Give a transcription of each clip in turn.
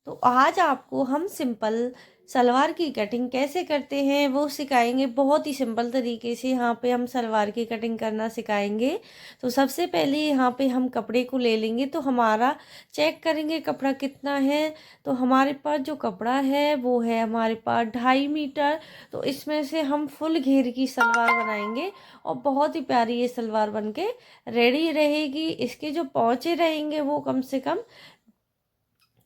तो आज आपको हम सिंपल सलवार की कटिंग कैसे करते हैं वो सिखाएंगे। बहुत ही सिंपल तरीके से यहाँ पे हम सलवार की कटिंग करना सिखाएंगे। तो सबसे पहले यहाँ पे हम कपड़े को ले लेंगे, तो हमारा चेक करेंगे कपड़ा कितना है। तो हमारे पास जो कपड़ा है वो है हमारे पास 2.5 मीटर। तो इसमें से हम फुल घेर की सलवार बनाएंगे और बहुत ही प्यारी ये सलवार बनके रेडी रहेगी। इसके जो पौंचे रहेंगे वो कम से कम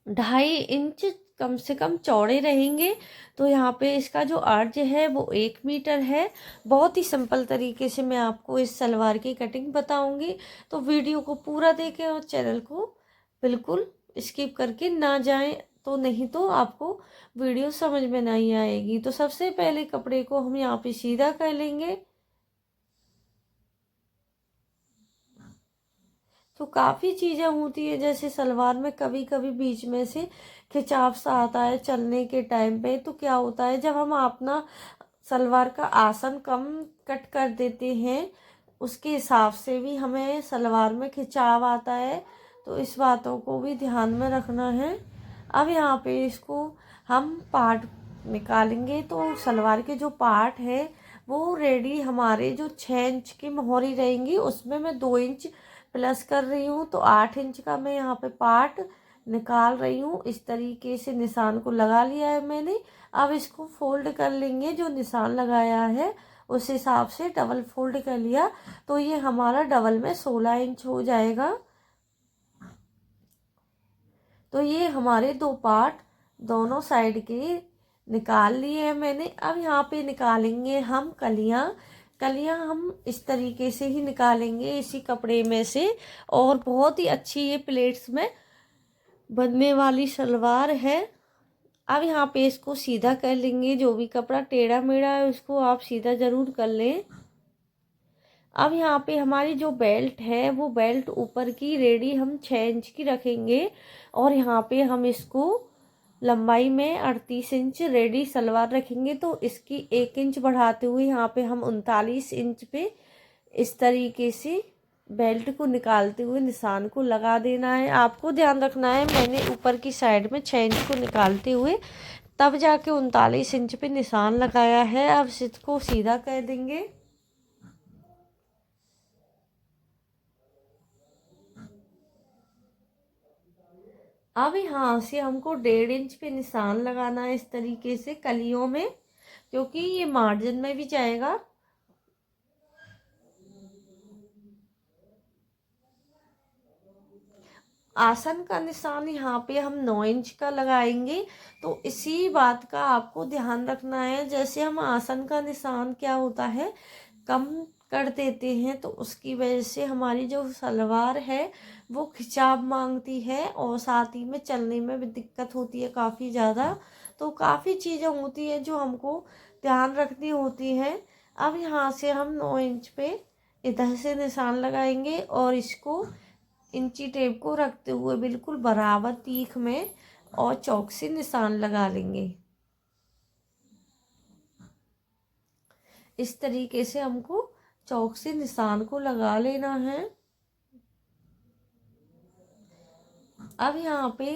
2.5 इंच कम से कम चौड़े रहेंगे। तो यहाँ पे इसका जो अर्ज है वो 1 मीटर है। बहुत ही सिंपल तरीके से मैं आपको इस सलवार की कटिंग बताऊंगी, तो वीडियो को पूरा देखें और चैनल को बिल्कुल स्किप करके ना जाएं, तो नहीं तो आपको वीडियो समझ में नहीं आएगी। तो सबसे पहले कपड़े को हम यहाँ पे सीधा कर लेंगे। तो काफ़ी चीज़ें होती है, जैसे सलवार में कभी कभी बीच में से खिंचाव सा आता है चलने के टाइम पे। तो क्या होता है, जब हम अपना सलवार का आसन कम कट कर देते हैं उसके हिसाब से भी हमें सलवार में खिंचाव आता है। तो इस बातों को भी ध्यान में रखना है। अब यहाँ पे इसको हम पार्ट निकालेंगे। तो सलवार के जो पार्ट है वो रेडी हमारे जो 6 इंच की मोहरी रहेंगी उसमें मैं 2 इंच प्लस कर रही हूँ। तो 8 इंच का मैं यहाँ पे पार्ट निकाल रही हूँ। इस तरीके से निशान को लगा लिया है मैंने। अब इसको फोल्ड कर लेंगे, जो निशान लगाया है उस हिसाब से डबल फोल्ड कर लिया। तो ये हमारा डबल में 16 इंच हो जाएगा। तो ये हमारे दो पार्ट दोनों साइड के निकाल लिए हैं मैंने। अब यहाँ पे निकालेंगे हम कलियाँ। कलियाँ हम इस तरीके से ही निकालेंगे इसी कपड़े में से। और बहुत ही अच्छी ये प्लेट्स में बनने वाली सलवार है। अब यहाँ पे इसको सीधा कर लेंगे। जो भी कपड़ा टेढ़ा मेढ़ा है उसको आप सीधा ज़रूर कर लें। अब यहाँ पे हमारी जो बेल्ट है वो बेल्ट ऊपर की रेडी हम 6 इंच की रखेंगे। और यहाँ पे हम इसको लंबाई में 38 इंच रेडी सलवार रखेंगे। तो इसकी 1 इंच बढ़ाते हुए यहाँ पे हम 39 इंच पे इस तरीके से बेल्ट को निकालते हुए निशान को लगा देना है। आपको ध्यान रखना है, मैंने ऊपर की साइड में 6 इंच को निकालते हुए तब जाके 39 इंच पे निशान लगाया है। अब इसको सीधा कर देंगे। अब यहाँ से हमको 1.5 इंच पे निशान लगाना है इस तरीके से कलियों में, क्योंकि ये मार्जिन में भी जाएगा। आसन का निशान यहाँ पे हम 9 इंच का लगाएंगे। तो इसी बात का आपको ध्यान रखना है। जैसे हम आसन का निशान क्या होता है कम कर देते हैं, तो उसकी वजह से हमारी जो सलवार है वो खिंचाव मांगती है और साथ ही में चलने में भी दिक्कत होती है काफ़ी ज़्यादा। तो काफ़ी चीज़ें होती हैं जो हमको ध्यान रखनी होती हैं। अब यहाँ से हम 9 इंच पे इधर से निशान लगाएंगे और इसको इंची टेप को रखते हुए बिल्कुल बराबर तीख में और चौक से निशान लगा लेंगे। इस तरीके से हमको चौक से निशान को लगा लेना है। अब यहाँ पे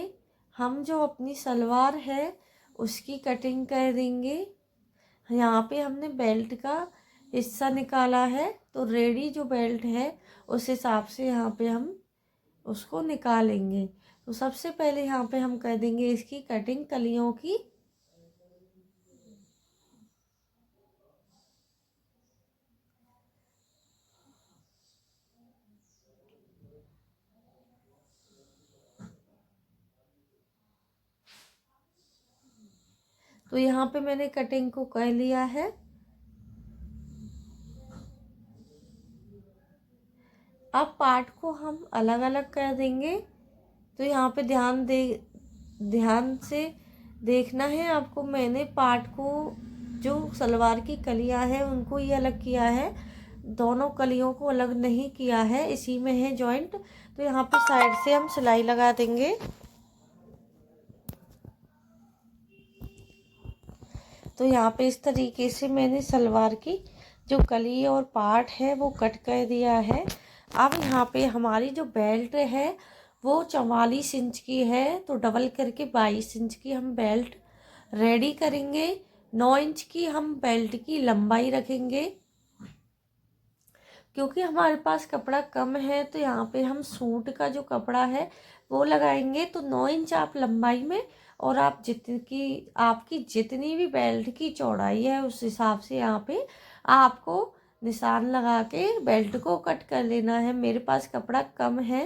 हम जो अपनी सलवार है उसकी कटिंग कर देंगे। यहाँ पे हमने बेल्ट का हिस्सा निकाला है, तो रेडी जो बेल्ट है उस हिसाब से यहाँ पे हम उसको निकालेंगे। तो सबसे पहले यहाँ पे हम कर देंगे इसकी कटिंग कलियों की। तो यहाँ पे मैंने कटिंग को कर लिया है। अब पार्ट को हम अलग अलग कर देंगे। तो यहाँ पे ध्यान से देखना है आपको। मैंने पार्ट को जो सलवार की कलियाँ हैं उनको ही अलग किया है, दोनों कलियों को अलग नहीं किया है, इसी में है जॉइंट। तो यहाँ पे साइड से हम सिलाई लगा देंगे। तो यहाँ पे इस तरीके से मैंने सलवार की जो कली और पार्ट है वो कट कर दिया है। अब यहाँ पे हमारी जो बेल्ट है वो 44 इंच की है, तो डबल करके 22 इंच की हम बेल्ट रेडी करेंगे। 9 इंच की हम बेल्ट की लंबाई रखेंगे। क्योंकि हमारे पास कपड़ा कम है तो यहाँ पे हम सूट का जो कपड़ा है वो लगाएंगे। तो 9 इंच आप लंबाई में, और आप आपकी जितनी भी बेल्ट की चौड़ाई है उस हिसाब से यहाँ पे आपको निशान लगा के बेल्ट को कट कर लेना है। मेरे पास कपड़ा कम है